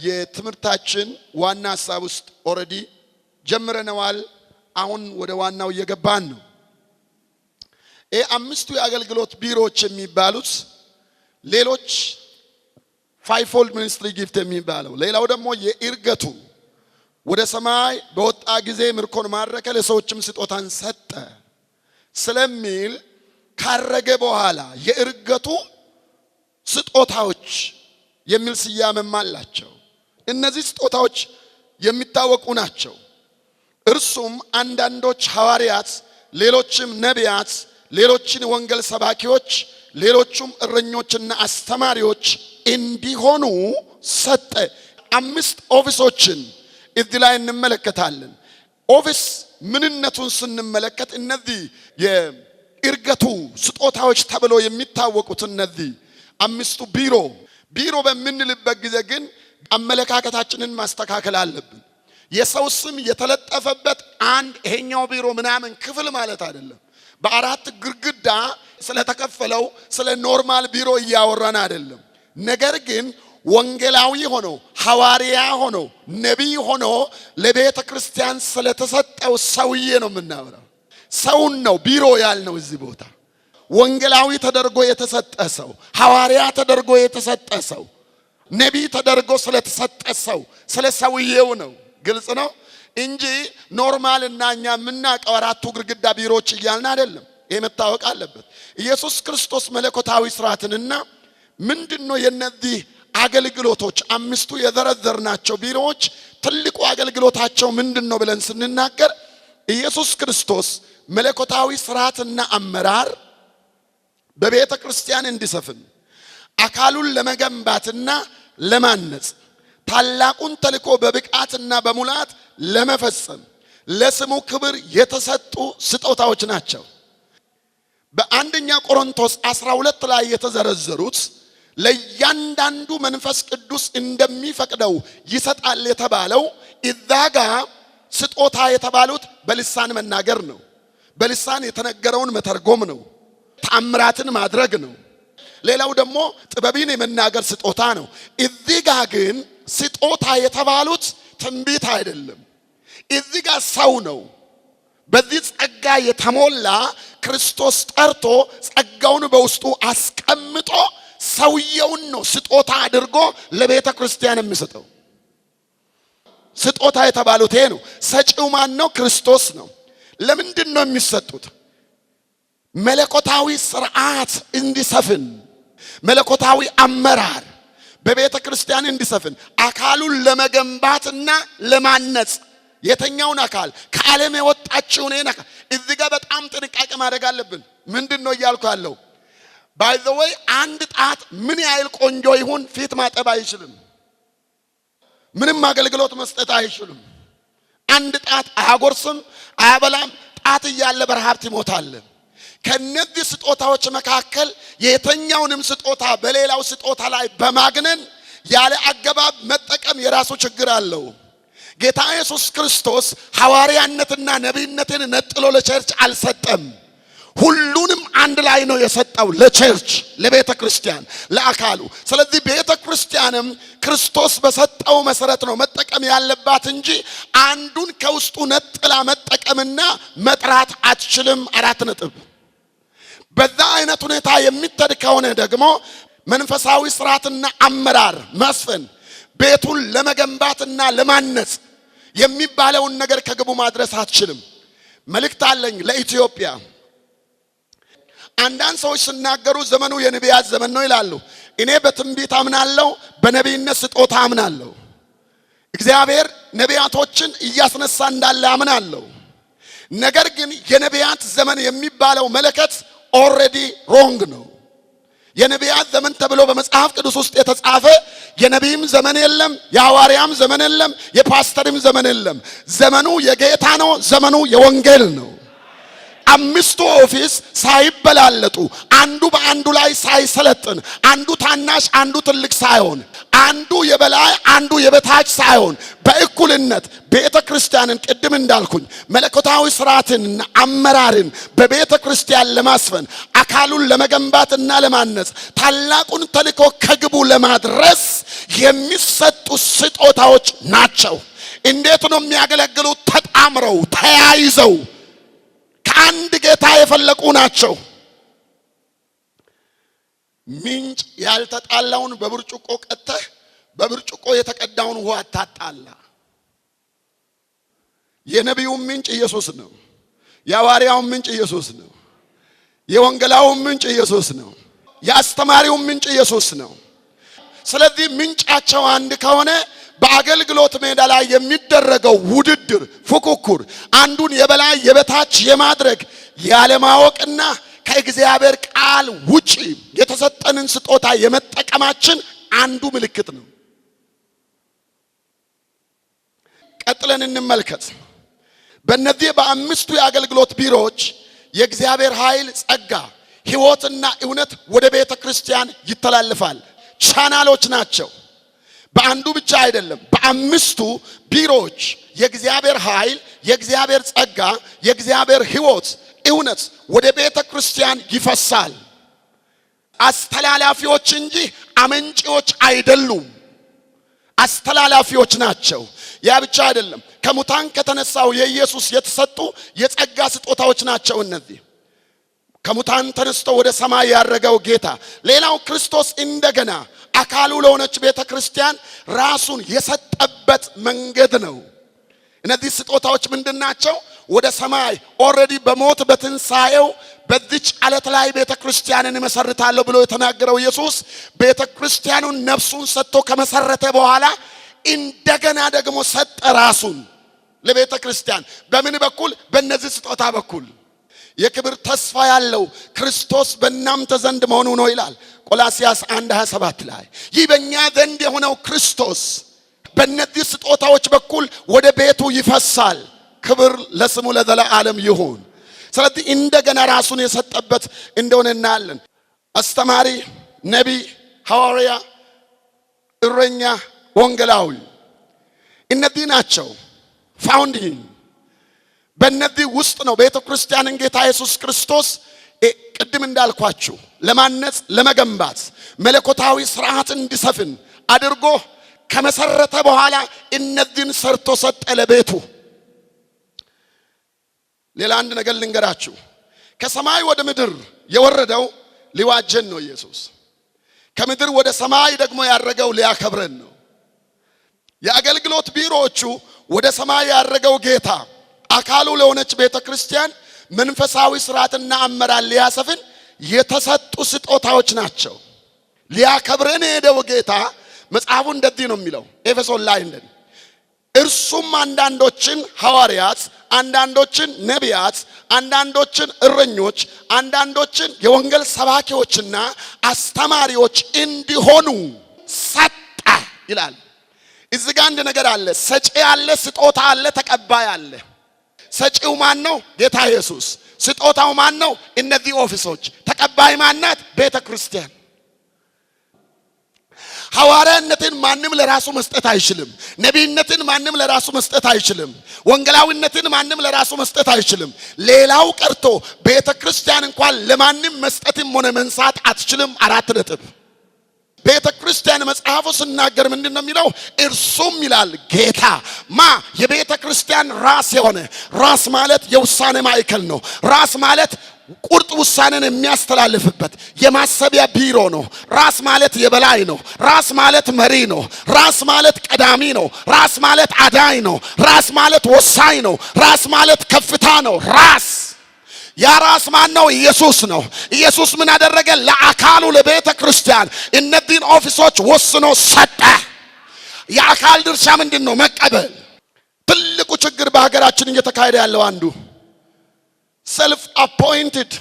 የትምርታችን ዋና ሐሳብ ውስጥ ኦሬዲ ጀምረናል። አሁን ወደ ዋናው እየገባን ነው። አምስቱ የአገልግሎት ቢሮዎች የሚባሉት ሌሎች ፋይፎልድ ሚኒስትሪ ጊፍት የሚባለው ሌላው ደግሞ የእርገቱ ወደ ሰማይ በወጣ ጊዜ ምርኮን ማረከ ለሰዎችም ስጦታን ሰጠ ስለሚል ካረገ በኋላ የእርገቱ ስጦታዎች የሚል ስያሜም አላቸው። እነዚህ ስጦታዎች የሚታወቁ ናቸው። እርሱም አንዳንዶች ሐዋርያት፣ ሌሎችም ነቢያት፣ ሌሎችን ወንጌል ሰባኪዎች፣ ሌሎችም እረኞችና አስተማሪዎች እንዲሆኑ ሰጠ። 5 ኦፊሶችን እዚህ ላይ እንመለከታለን። ኦፊስ ምንነቱን ስንመለከት እነዚህ የእርገቱ ስጦታዎች ተብሎ የሚታወቁት እነዚህ 5ቱ ቢሮ በምንልበት ጊዜ ግን አመለካከታችንን ማስተካከል አለብን። የሰው ስም የተለጠፈበት አንድ ይሄኛው ቢሮ ምናምን ክፍል ማለት አይደለም። በአራት ግድግዳ ስለተከፈለው ስለ ኖርማል ቢሮ እያወራን አይደለም። ነገር ግን ወንጌላዊ ሆኖ ሐዋርያ ሆኖ ነቢይ ሆኖ ለቤተ ክርስቲያን ስለተሰጠው ሰውዬ ነው የምናወራው። ሰውን ነው ቢሮ ያልነው እዚህ ቦታ። ወንጌላዊ ተደርጎ የተሰጠ ሰው፣ ሐዋርያ ተደርጎ የተሰጠ ሰው፣ ነቢይ ተደርጎ ስለተሰጠ ሰው ስለ ሰውዬው ነው። ግልጽ ነው እንጂ ኖርማል እና እኛ የምናውቀው አራቱ ግድግዳ ቢሮዎች እያልን አይደለም። ይሄ መታወቅ አለበት። ኢየሱስ ክርስቶስ መለኮታዊ ስርዓትንና ምንድነው የነዚህ አገልግሎቶች 5ቱ የዘረዘርናቸው ቢሮዎች ትልቁ አገልግሎታቸው ምንድነው ብለን ስንናገር ኢየሱስ ክርስቶስ መለኮታዊ ስርዓትና አመራር በቤተ ክርስቲያን እንዲሰፍን አካሉን ለመገንባትና ለማነጽ ታላቁን ተልእኮ በብቃትና በሙላት ለመፈጸም ለስሙ ክብር የተሰጡ ስጦታዎች ናቸው። በአንደኛ ቆሮንቶስ 12 ላይ የተዘረዘሩት ለእያንዳንዱ መንፈስ ቅዱስ እንደሚፈቅደው ይሰጣል የተባለው እዛጋ ስጦታ የተባሉት በልሳን መናገር ነው። በልሳን የተነገረውን መተርጎም ነው። ተአምራትን ማድረግ ነው። ሌላው ደግሞ ጥበብን የመናገር ስጦታ ነው። እዚጋ ግን ስጦታ የተባሉት ትንቢት አይደለም። እዚጋ ሰው ነው። በዚህ ጸጋ የተሞላ ክርስቶስ ጠርቶ ጸጋውን በውስጡ አስቀምጦ ሰውየውን ነው ስጦታ አድርጎ ለቤተ ክርስቲያን የሚሰጠው። ስጦታ የተባሉት ይሄ ነው። ሰጪው ማን ነው? ክርስቶስ ነው። ለምንድን ነው የሚሰጡት? መለኮታዊ ስርዓት እንዲሰፍን፣ መለኮታዊ አመራር በቤተ ክርስቲያን እንዲሰፍን፣ አካሉን ለመገንባትና ለማነጽ። የተኛውን አካል ከዓለም የወጣችውን ነካ። እዚህ ጋር በጣም ጥንቃቄ ማድረግ አለብን። ምንድነው እያልኩ ያለው? ባይ ዘ ወይ አንድ ጣት ምን ያህል ቆንጆ ይሁን ፊት ማጠብ አይችልም። ምንም አገልግሎት መስጠት አይችልም። አንድ ጣት አያጎርስም፣ አያበላም። ጣት እያለ በረሃብት ይሞታል። ከነዚህ ስጦታዎች መካከል የተኛውንም ስጦታ በሌላው ስጦታ ላይ በማግነን ያለ አገባብ መጠቀም የራሱ ችግር አለው። ጌታ ኢየሱስ ክርስቶስ ሐዋርያነትና ነቢይነትን ነጥሎ ለቸርች አልሰጠም። ሁሉንም አንድ ላይ ነው የሰጠው ለቸርች፣ ለቤተ ክርስቲያን፣ ለአካሉ። ስለዚህ ቤተ ክርስቲያንም ክርስቶስ በሰጠው መሰረት ነው መጠቀም ያለባት እንጂ አንዱን ከውስጡ ነጥላ መጠቀምና መጥራት አትችልም። 4 ነጥብ። በዛ አይነት ሁኔታ የሚተድ ከሆነ ደግሞ መንፈሳዊ ስርዓትና አመራር መስፈን ቤቱን ለመገንባትና ለማነጽ የሚባለውን ነገር ከግቡ ማድረስ አትችልም። መልእክት አለኝ ለኢትዮጵያ። አንዳንድ ሰዎች ሲናገሩ ዘመኑ የነቢያት ዘመን ነው ይላሉ። እኔ በትንቢት አምናለሁ፣ በነቢይነት ስጦታ አምናለሁ። እግዚአብሔር ነቢያቶችን እያስነሳ እንዳለ አምናለሁ። ነገር ግን የነቢያት ዘመን የሚባለው መለከት ኦሬዲ ሮንግ ነው። የነቢያት ዘመን ተብሎ በመጽሐፍ ቅዱስ ውስጥ የተጻፈ የነቢይም ዘመን የለም፣ የሐዋርያም ዘመን የለም፣ የፓስተርም ዘመን የለም። ዘመኑ የጌታ ነው። ዘመኑ የወንጌል ነው። አምስቱ ኦፊስ ሳይበላለጡ አንዱ በአንዱ ላይ ሳይሰለጥን አንዱ ታናሽ አንዱ ትልቅ ሳይሆን አንዱ የበላይ አንዱ የበታች ሳይሆን በእኩልነት ቤተ ክርስቲያንን ቅድም እንዳልኩኝ መለኮታዊ ስርዓትንና አመራርን በቤተ ክርስቲያን ለማስፈን አካሉን ለመገንባትና ለማነጽ ታላቁን ተልእኮ ከግቡ ለማድረስ የሚሰጡ ስጦታዎች ናቸው። እንዴት ነው የሚያገለግሉት? ተጣምረው ተያይዘው ከአንድ ጌታ የፈለቁ ናቸው። ምንጭ ያልተጣላውን በብርጭቆ ቀተህ በብርጭቆ የተቀዳውን ውሃ ታጣላ። የነቢዩ ምንጭ ኢየሱስ ነው። የሐዋርያው ምንጭ ኢየሱስ ነው። የወንጌላው ምንጭ ኢየሱስ ነው። የአስተማሪው ምንጭ ኢየሱስ ነው። ስለዚህ ምንጫቸው አንድ ከሆነ በአገልግሎት ሜዳ ላይ የሚደረገው ውድድር ፉክክር አንዱን የበላይ የበታች የማድረግ ያለማወቅና ከእግዚአብሔር ቃል ውጪ የተሰጠንን ስጦታ የመጠቀማችን አንዱ ምልክት ነው። ቀጥለን እንመልከት። በእነዚህ በአምስቱ የአገልግሎት ቢሮዎች የእግዚአብሔር ኃይል፣ ጸጋ፣ ሕይወትና እውነት ወደ ቤተ ክርስቲያን ይተላለፋል። ቻናሎች ናቸው። በአንዱ ብቻ አይደለም። በአምስቱ ቢሮዎች የእግዚአብሔር ኃይል፣ የእግዚአብሔር ጸጋ፣ የእግዚአብሔር ሕይወት፣ እውነት ወደ ቤተ ክርስቲያን ይፈሳል። አስተላላፊዎች እንጂ አመንጪዎች አይደሉም። አስተላላፊዎች ናቸው። ያ ብቻ አይደለም። ከሙታን ከተነሳው የኢየሱስ የተሰጡ የጸጋ ስጦታዎች ናቸው እነዚህ። ከሙታን ተነስቶ ወደ ሰማይ ያረገው ጌታ። ሌላው ክርስቶስ እንደገና አካሉ ለሆነች ቤተ ክርስቲያን ራሱን የሰጠበት መንገድ ነው። እነዚህ ስጦታዎች ምንድናቸው? ወደ ሰማይ ኦልሬዲ በሞት በትንሳኤው በዚች ዓለት ላይ ቤተ ክርስቲያንን እመሰርታለሁ ብሎ የተናገረው ኢየሱስ ቤተ ክርስቲያኑን ነፍሱን ሰጥቶ ከመሰረተ በኋላ እንደገና ደግሞ ሰጠ ራሱን ለቤተ ክርስቲያን። በምን በኩል? በእነዚህ ስጦታ በኩል። የክብር ተስፋ ያለው ክርስቶስ በእናንተ ዘንድ መሆኑ ነው ይላል ቆላስይስ 1:27 ላይ። ይህ በእኛ ዘንድ የሆነው ክርስቶስ በእነዚህ ስጦታዎች በኩል ወደ ቤቱ ይፈሳል። ክብር ለስሙ ለዘላለም ይሁን። ስለዚህ እንደገና ራሱን የሰጠበት እንደሆነ እናያለን። አስተማሪ፣ ነቢይ፣ ሐዋርያ፣ እረኛ፣ ወንጌላዊ እነዚህ ናቸው ፋውንዲንግ። በእነዚህ ውስጥ ነው ቤተ ክርስቲያንን ጌታ ኢየሱስ ክርስቶስ ቅድም እንዳልኳችሁ ለማነጽ ለመገንባት መለኮታዊ ስርዓት እንዲሰፍን አድርጎ ከመሰረተ በኋላ እነዚህን ሰርቶ ሰጠ ለቤቱ። ሌላ አንድ ነገር ልንገራችሁ። ከሰማይ ወደ ምድር የወረደው ሊዋጀን ነው ኢየሱስ። ከምድር ወደ ሰማይ ደግሞ ያረገው ሊያከብረን ነው። የአገልግሎት ቢሮዎቹ ወደ ሰማይ ያረገው ጌታ አካሉ ለሆነች ቤተ ክርስቲያን መንፈሳዊ ስርዓትና አመራር ሊያሰፍን የተሰጡ ስጦታዎች ናቸው። ሊያከብረን የሄደው ጌታ መጽሐፉ እንደዚህ ነው የሚለው ኤፌሶን ላይ እንደዚህ እርሱም አንዳንዶችን ሐዋርያት፣ አንዳንዶችን ነቢያት፣ አንዳንዶችን እረኞች፣ አንዳንዶችን የወንጌል ሰባኪዎችና አስተማሪዎች እንዲሆኑ ሰጠ ይላል። እዚህ ጋር አንድ ነገር አለ። ሰጪ አለ፣ ስጦታ አለ፣ ተቀባይ አለ። ሰጪው ማን ነው? ጌታ ኢየሱስ። ስጦታው ማን ነው? እነዚህ ኦፊሶች። ተቀባይ ማናት? ቤተ ክርስቲያን። ሐዋርያነትን ማንም ለራሱ መስጠት አይችልም። ነቢይነትን ማንም ለራሱ መስጠት አይችልም። ወንጌላዊነትን ማንም ለራሱ መስጠት አይችልም። ሌላው ቀርቶ ቤተ ክርስቲያን እንኳን ለማንም መስጠትም ሆነ መንሳት አትችልም። 4 ነጥብ። ቤተ ክርስቲያን መጽሐፉ ሲናገር ምንድን ነው የሚለው? እርሱም ይላል ጌታ የቤተ ክርስቲያን ራስ የሆነ። ራስ ማለት የውሳኔ ማዕከል ነው። ራስ ማለት ቁርጥ ውሳኔን የሚያስተላልፍበት የማሰቢያ ቢሮ ነው። ራስ ማለት የበላይ ነው። ራስ ማለት መሪ ነው። ራስ ማለት ቀዳሚ ነው። ራስ ማለት አዳኝ ነው። ራስ ማለት ወሳኝ ነው። ራስ ማለት ከፍታ ነው። ራስ ያ ራስ ማን ነው? ኢየሱስ ነው። ኢየሱስ ምን አደረገ? ለአካሉ ለቤተ ክርስቲያን እነዚህን ኦፊሶች ወስኖ ሰጠ። የአካል ድርሻ ምንድን ነው? መቀበል። ትልቁ ችግር በሀገራችን እየተካሄደ ያለው አንዱ ሰልፍ አፖይንትድ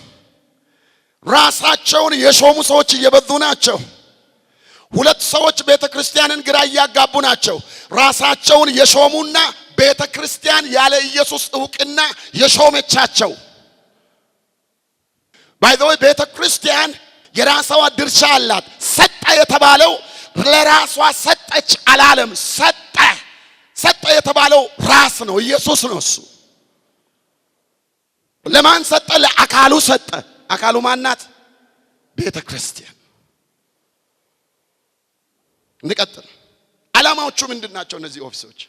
ራሳቸውን የሾሙ ሰዎች እየበዙ ናቸው። 2 ሰዎች ቤተ ክርስቲያንን ግራ እያጋቡ ናቸው። ራሳቸውን የሾሙና ቤተ ክርስቲያን ያለ ኢየሱስ ዕውቅና የሾመቻቸው ባይ ዘ ወይ ቤተ ክርስቲያን የራሷ ድርሻ አላት። ሰጠ የተባለው ለራሷ ሰጠች አላለም። ሰጠ የተባለው ራስ ነው፣ ኢየሱስ ነው። እሱ ለማን ሰጠ? ለአካሉ ሰጠ። አካሉ ማናት? ቤተ ክርስቲያን። እንቀጥል። ዓላማዎቹ ምንድናቸው? እነዚህ ኦፊሶች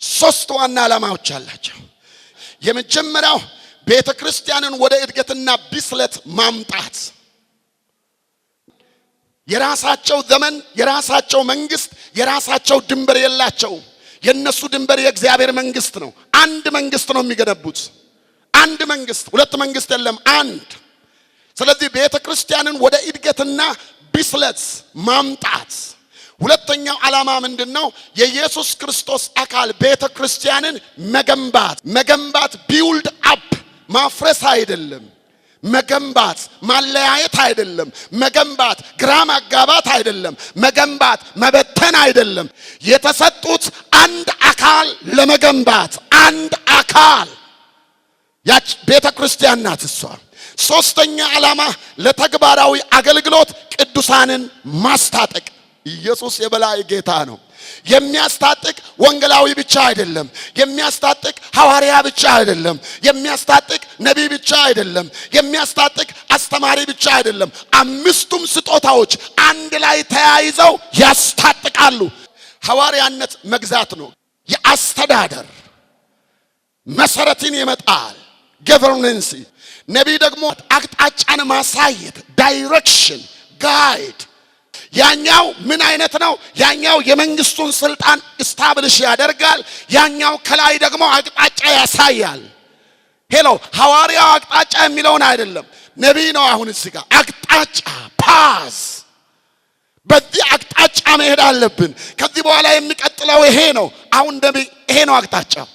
3 ዋና ዓላማዎች አላቸው። የመጀመሪያው ቤተ ክርስቲያንን ወደ እድገትና ብስለት ማምጣት። የራሳቸው ዘመን፣ የራሳቸው መንግስት፣ የራሳቸው ድንበር የላቸው። የነሱ ድንበር የእግዚአብሔር መንግስት ነው። አንድ መንግስት ነው የሚገነቡት። አንድ መንግስት፣ ሁለት መንግስት የለም፣ አንድ። ስለዚህ ቤተ ክርስቲያንን ወደ እድገትና ብስለት ማምጣት። ሁለተኛው ዓላማ ምንድነው? የኢየሱስ ክርስቶስ አካል ቤተ ክርስቲያንን መገንባት ቢውልድ አፕ፣ ማፍረስ አይደለም። መገንባት ማለያየት አይደለም። መገንባት ግራ ማጋባት አይደለም። መገንባት መበተን አይደለም። የተሰጡት አንድ አካል ለመገንባት አንድ አካል ያች ቤተ ክርስቲያን ናት እሷ። ሶስተኛ ዓላማ ለተግባራዊ አገልግሎት ቅዱሳንን ማስታጠቅ። ኢየሱስ የበላይ ጌታ ነው። የሚያስታጥቅ ወንጌላዊ ብቻ አይደለም። የሚያስታጥቅ ሐዋርያ ብቻ አይደለም። የሚያስታጥቅ ነቢይ ብቻ አይደለም። የሚያስታጥቅ አስተማሪ ብቻ አይደለም። አምስቱም ስጦታዎች አንድ ላይ ተያይዘው ያስታጥቃሉ። ሐዋርያነት መግዛት ነው። የአስተዳደር መሰረትን ይመጣል፣ ገቨርነንስ። ነቢይ ደግሞ አቅጣጫን ማሳየት፣ ዳይሬክሽን፣ ጋይድ። ያኛው ምን አይነት ነው? ያኛው የመንግስቱን ስልጣን ስታብሊሽ ያደርጋል። ያኛው ከላይ ደግሞ አቅጣጫ ያሳያል። ሄሎ ሐዋርያው አቅጣጫ የሚለውን አይደለም፣ ነቢይ ነው። አሁን እዚህ ጋር አቅጣጫ ፓስ፣ በዚህ አቅጣጫ መሄድ አለብን። ከዚህ በኋላ የሚቀጥለው ይሄ ነው። አሁን ነቢይ ይሄ ነው አቅጣጫው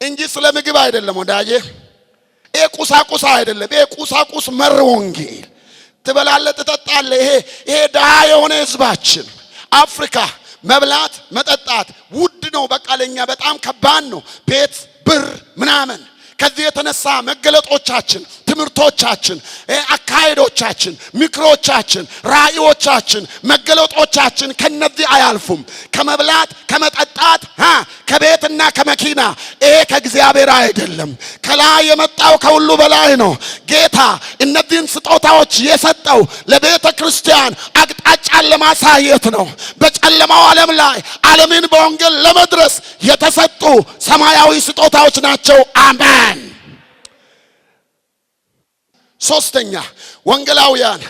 እንጂ ስለ ምግብ አይደለም ወዳጄ። ይሄ ቁሳቁስ አይደለም። ይሄ ቁሳቁስ መር ወንጌል ትበላለህ፣ ትጠጣለህ። ይሄ ድሃ የሆነ ህዝባችን አፍሪካ መብላት መጠጣት ውድ ነው። በቃ ለኛ በጣም ከባድ ነው። ቤት ብር ምናምን። ከዚህ የተነሳ መገለጦቻችን፣ ትምህርቶቻችን፣ አካሄዶቻችን፣ ምክሮቻችን፣ ራእዮቻችን፣ መገለጦቻችን ከነዚህ አያልፉም። ከመብላት ከመጠጣት፣ ከቤትና ከመኪና። ይሄ ከእግዚአብሔር አይደለም። ከላይ የመጣው ከሁሉ በላይ ነው። ጌታ እነዚህን ስጦታዎች የሰጠው ለቤተ ክርስቲያን አቅጣጫን ለማሳየት ነው። በጨለማው ዓለም ላይ ዓለምን በወንጌል ለመድረስ የተሰጡ ሰማያዊ ስጦታዎች ናቸው። አሜን። ሶስተኛ ወንጌላውያን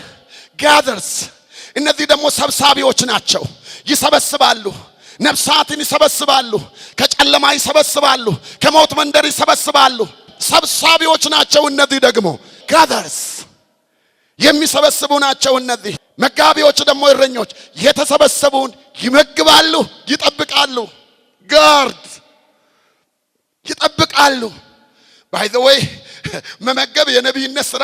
ጋዘርስ። እነዚህ ደግሞ ሰብሳቢዎች ናቸው። ይሰበስባሉ፣ ነፍሳትን ይሰበስባሉ፣ ከጨለማ ይሰበስባሉ፣ ከሞት መንደር ይሰበስባሉ። ሰብሳቢዎች ናቸው። እነዚህ ደግሞ ጋዘርስ የሚሰበስቡ ናቸው። እነዚህ መጋቢዎች ደግሞ እረኞች የተሰበሰቡን ይመግባሉ፣ ይጠብቃሉ። ጋርድ ይጠብቃሉ። ባይ ዘ ወይ መመገብ የነቢይነት ስራ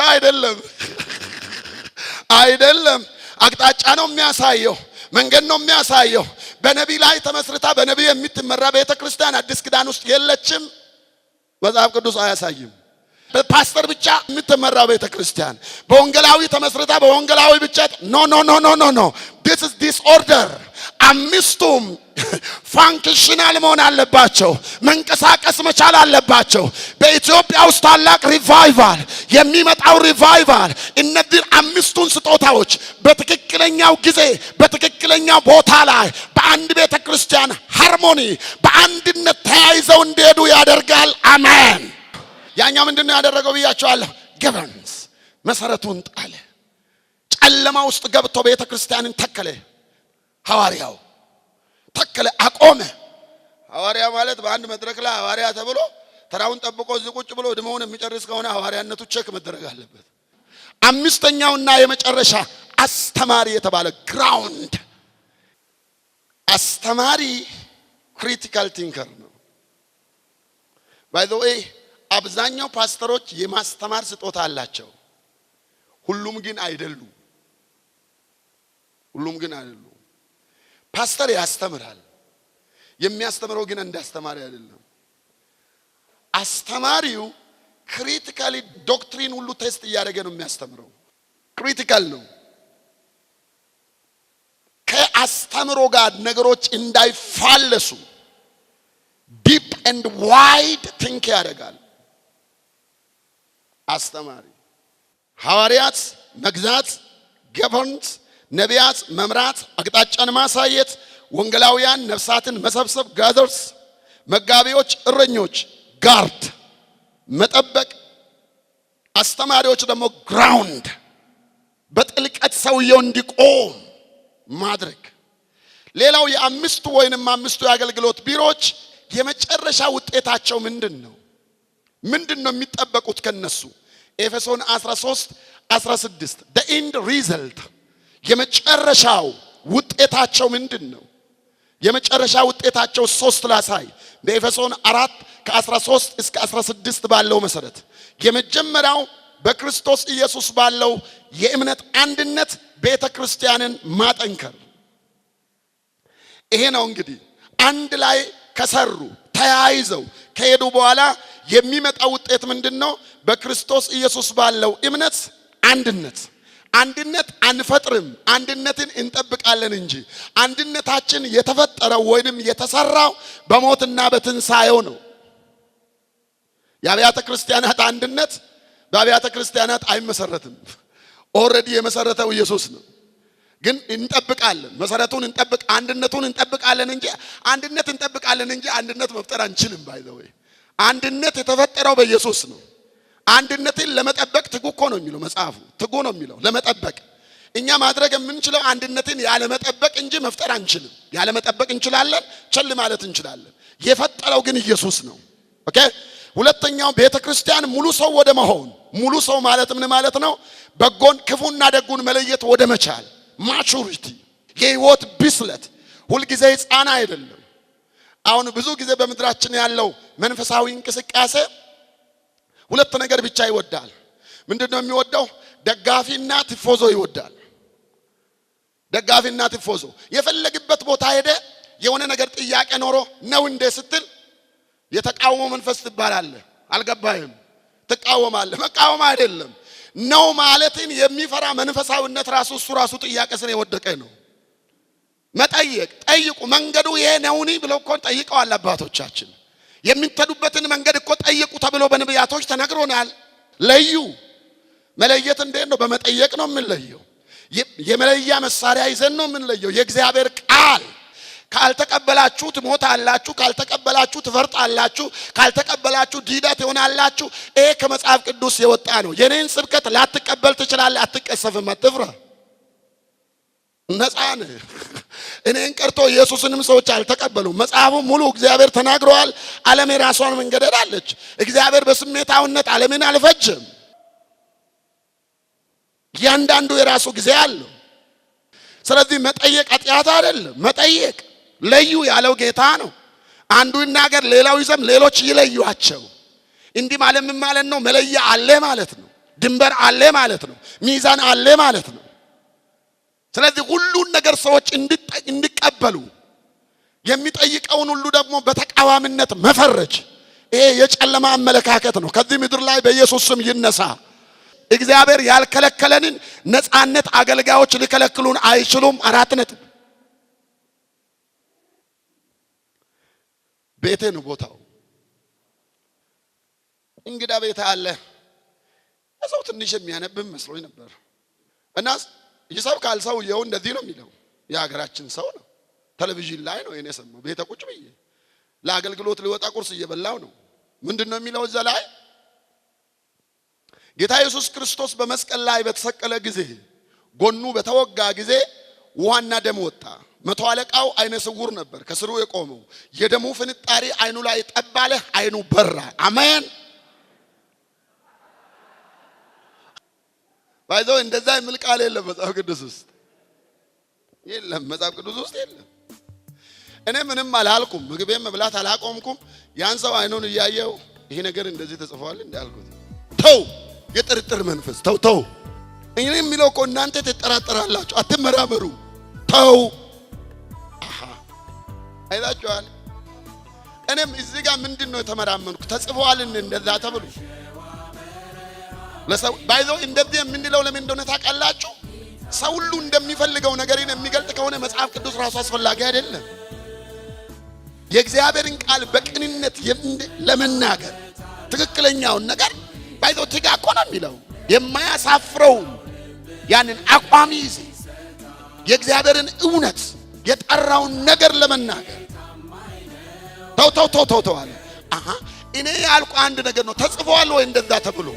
አይደለም። አቅጣጫ ነው የሚያሳየው፣ መንገድ ነው የሚያሳየው። በነቢይ ላይ ተመስርታ በነቢይ የምትመራ ቤተ ክርስቲያን አዲስ ኪዳን ውስጥ የለችም። መጽሐፍ ቅዱስ አያሳይም። በፓስተር ብቻ የምትመራ ቤተ ክርስቲያን፣ በወንጌላዊ ተመስርታ በወንጌላዊ ብቻ ኖ this is disorder። አምስቱም ፋንክሽናል መሆን አለባቸው፣ መንቀሳቀስ መቻል አለባቸው። በኢትዮጵያ ውስጥ ታላቅ ሪቫይቫል የሚመጣው ሪቫይቫል እነዚህ አምስቱን ስጦታዎች በትክክለኛው ጊዜ በትክክለኛው ቦታ ላይ በአንድ ቤተ ክርስቲያን ሃርሞኒ በአንድነት ተያይዘው እንዲሄዱ ያደርጋል። አሜን። ያኛው ምንድነው ያደረገው ብያቸዋለሁ? ገቨርነንስ መሰረቱን ጣለ። ጨለማ ውስጥ ገብቶ ቤተ ክርስቲያንን ተከለ። ሐዋርያው ተከለ፣ አቆመ። ሐዋርያ ማለት በአንድ መድረክ ላይ ሐዋርያ ተብሎ ተራውን ጠብቆ እዚህ ቁጭ ብሎ እድሜውን የሚጨርስ ከሆነ ሐዋርያነቱ ቼክ መደረግ አለበት። አምስተኛውና የመጨረሻ አስተማሪ የተባለ ግራውንድ። አስተማሪ ክሪቲካል ቲንከር ነው። ባይ ዘ ዌይ አብዛኛው ፓስተሮች የማስተማር ስጦታ አላቸው። ሁሉም ግን አይደሉም። ፓስተር ያስተምራል። የሚያስተምረው ግን እንደ አስተማሪ አይደለም። አስተማሪው ክሪቲካሊ ዶክትሪን ሁሉ ቴስት እያደረገ ነው የሚያስተምረው። ክሪቲካል ነው። ከአስተምሮ ጋር ነገሮች እንዳይፋለሱ ዲፕ ኤንድ ዋይድ ቲንክ ያደርጋል አስተማሪ። ሐዋርያት መግዛት፣ ገቨርንስ፣ ነቢያት መምራት፣ አቅጣጫን ማሳየት፣ ወንጌላውያን ነፍሳትን መሰብሰብ ጋዘርስ፣ መጋቢዎች እረኞች ጋርድ መጠበቅ፣ አስተማሪዎች ደግሞ ግራውንድ በጥልቀት ሰውየው እንዲቆም ማድረግ። ሌላው የአምስቱ የአገልግሎት ቢሮዎች የመጨረሻ ውጤታቸው ምንድን ነው የሚጠበቁት ከነሱ? ኤፌሶን 13:16 the end result የመጨረሻው ውጤታቸው ምንድን ነው? የመጨረሻ ውጤታቸው 3 ላሳይ። በኤፌሶን 4:13 እስከ 16 ባለው መሰረት የመጀመሪያው በክርስቶስ ኢየሱስ ባለው የእምነት አንድነት ቤተ ክርስቲያንን ማጠንከር። ይሄ ነው እንግዲህ አንድ ላይ ከሰሩ ተያይዘው ከሄዱ በኋላ የሚመጣው ውጤት ምንድነው? በክርስቶስ ኢየሱስ ባለው እምነት አንድነት አንፈጥርም፣ አንድነትን እንጠብቃለን እንጂ አንድነታችን የተፈጠረው ወይንም የተሰራው በሞትና በትንሳኤው ነው። የአብያተ ክርስቲያናት አንድነት በአብያተ ክርስቲያናት አይመሰረትም። ኦልሬዲ የመሰረተው ኢየሱስ ነው። ግን እንጠብቃለን፣ መሰረቱን አንድነቱን እንጠብቃለን እንጂ አንድነት መፍጠር አንችልም። ባይዘው አንድነት የተፈጠረው በኢየሱስ ነው። አንድነትን ለመጠበቅ ትጉ እኮ ነው የሚለው መጽሐፉ። ትጉ ነው የሚለው ለመጠበቅ። እኛ ማድረግ የምንችለው አንድነትን ያለ መጠበቅ እንጂ መፍጠር አንችልም። ያለ መጠበቅ እንችላለን፣ ቸል ማለት እንችላለን። የፈጠረው ግን ኢየሱስ ነው። ኦኬ። ሁለተኛው ቤተክርስቲያን ሙሉ ሰው ወደ መሆን። ሙሉ ሰው ማለት ምን ማለት ነው? በጎን ክፉና ደጉን መለየት ወደ መቻል ማቹሪቲ፣ የህይወት ብስለት። ሁልጊዜ ሕፃን አይደለም። አሁን ብዙ ጊዜ በምድራችን ያለው መንፈሳዊ እንቅስቃሴ ሁለት ነገር ብቻ ይወዳል። ምንድነው የሚወደው? ደጋፊና ትፎዞ ይወዳል። ደጋፊና ትፎዞ። የፈለግበት ቦታ ሄደ የሆነ ነገር ጥያቄ ኖሮ ነው እንደ ስትል የተቃውሞ መንፈስ ትባላለህ። አልገባህም? ትቃወማለህ። መቃወም አይደለም ነው ማለትን የሚፈራ መንፈሳዊነት ራሱ ጥያቄ ስለ የወደቀ ነው። መጠየቅ ጠይቁ፣ መንገዱ ይሄ ነውኒ ብለው እኮ ጠይቀዋል አባቶቻችን። የሚተዱበትን መንገድ እኮ ጠይቁ ተብሎ በነቢያቶች ተነግሮናል። ለዩ። መለየት እንዴት ነው? በመጠየቅ ነው የምንለየው። የመለያ መሳሪያ ይዘን ነው የምንለየው። የእግዚአብሔር ቃል ካልተቀበላችሁ ትሞታላችሁ፣ ካልተቀበላችሁ ትፈርጣላችሁ፣ ካልተቀበላችሁ ዲዳ ትሆናላችሁ። ይሄ ከመጽሐፍ ቅዱስ የወጣ ነው። የኔን ስብከት ላትቀበል ትችላለህ፣ አትቀሰፍም፣ አትፍራ፣ ነፃ ነህ። እኔን ቀርቶ ኢየሱስንም ሰዎች አልተቀበሉም። መጽሐፉ ሙሉ እግዚአብሔር ተናግሯል። ዓለም የራሷን መንገድ ሄዳለች። እግዚአብሔር በስሜታውነት ዓለምን አልፈጀም። ያንዳንዱ የራሱ ጊዜ አለው። ስለዚህ መጠየቅ ኃጢአት አይደለም። መጠየቅ ለዩ ያለው ጌታ ነው። አንዱ ይናገር ሌላው ይዘም፣ ሌሎች ይለዩአቸው። እንዲህ ማለት ምን ማለት ነው? መለያ አለ ማለት ነው። ድንበር አለ ማለት ነው። ሚዛን አለ ማለት ነው። ስለዚህ ሁሉን ነገር ሰዎች እንዲቀበሉ የሚጠይቀውን ሁሉ ደግሞ በተቃዋሚነት መፈረጅ፣ ይሄ የጨለማ አመለካከት ነው። ከዚህ ምድር ላይ በኢየሱስ ስም ይነሳ። እግዚአብሔር ያልከለከለንን ነፃነት አገልጋዮች ሊከለክሉን አይችሉም። 4 ነጥብ። ቤቴ ነው ቦታው። እንግዳ ቤት አለ። ሰው ትንሽ የሚያነብም መስሎኝ ነበር እና ይሰብካል። ሰውየው እንደዚህ ነው የሚለው። የሀገራችን ሰው ነው። ቴሌቪዥን ላይ ነው የኔ ሰማው። ቤተ ቁጭ ብዬ ለአገልግሎት ሊወጣ ቁርስ እየበላው ነው። ምንድነው የሚለው እዛ ላይ? ጌታ ኢየሱስ ክርስቶስ በመስቀል ላይ በተሰቀለ ጊዜ፣ ጎኑ በተወጋ ጊዜ ውሃና ደም ወጣ። 100 አለቃው አይነ ስውር ነበር ከስሩ የቆመው። የደሙ ፍንጣሪ አይኑ ላይ ጠባለ፣ አይኑ በራ። አሜን። ባይዘው እንደዛ የሚል ቃል የለም መጽሐፍ ቅዱስ ውስጥ የለም። መጽሐፍ ቅዱስ ውስጥ የለም። እኔ ምንም አላልኩም፣ ምግቤን መብላት አላቆምኩም። ያን ሰው አይኑን እያየው ይሄ ነገር እንደዚህ ተጽፏል እንዳልኩት ተው፣ የጥርጥር መንፈስ ተው። እኔ የሚለው እኮ እናንተ ተጠራጠራላችሁ፣ አትመራመሩ፣ ተው። አይታችኋል። እኔም እዚህ ጋር ምንድነው የተመራመንኩ? ተጽፏል እንደዛ ተብሎ ለሰው ባይዘው እንደዚህ የምንለው ለምን እንደሆነ ታውቃላችሁ? ሰው ሁሉ እንደሚፈልገው ነገርን የሚገልጥ ከሆነ መጽሐፍ ቅዱስ ራሱ አስፈላጊ አይደለም። የእግዚአብሔርን ቃል በቅንነት ለመናገር ትክክለኛውን ነገር ባይዘው ትጋ እኮ ነው የሚለው የማያሳፍረው ያንን አቋም ይዘ የእግዚአብሔርን እውነት የጠራውን ነገር ለመናገር ተው አለ። እኔ ያልኩ አንድ ነገር ነው። ተጽፏል ወይ እንደዛ ተብሎ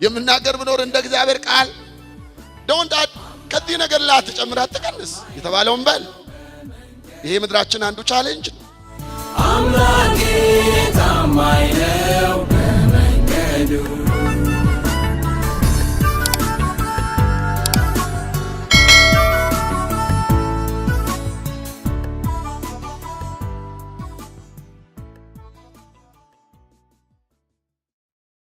የምናገር ብኖር እንደ እግዚአብሔር ቃል ዶንት ከዚህ ነገር ላይ አትጨምር አትቀንስ የተባለውን በል። ይሄ ምድራችን አንዱ ቻሌንጅ ነው። አምላኬ ታማኝ ነው በመንገዱ